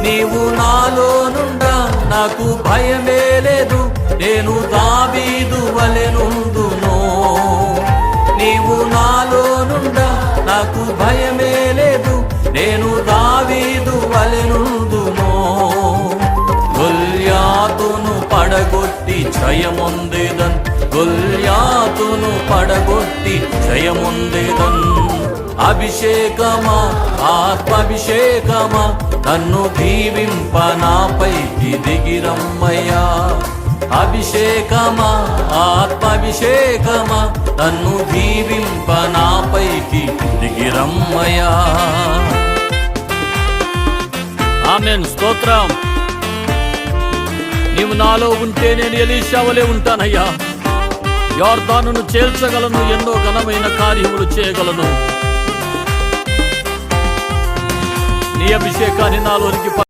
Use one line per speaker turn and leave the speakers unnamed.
నీవు నాలోనుండా నాకు భయమే లేదు, నేను దావీదు వలెనుందును. నీవు నాలోనుండా నాకు భయమే లేదు, నేను దావీదు వలెనుందును. గొల్యాతును పడగొట్టి జయముందేదన్, గొల్యాతును పడగొట్టి జయముందేదన్. అభిషేకమా ఆత్మాభిషేకమా నన్ను దీవింప నాపైకి దిగిరమ్మయ్యా. అభిషేకమా ఆత్మాభిషేకమా నన్ను దీవింప నాపైకి దిగిరమ్మయ్యా.
ఆమేన్, స్తోత్రం. నీవు నాలో ఉంటే నేను ఎలీషా వలె ఉంటానయ్యా. యొర్దానును చేల్చగలను, ఎన్నో ఘనమైన కార్యములు చేయగలను. నీ అభిషేకాన్ని నాలోనికి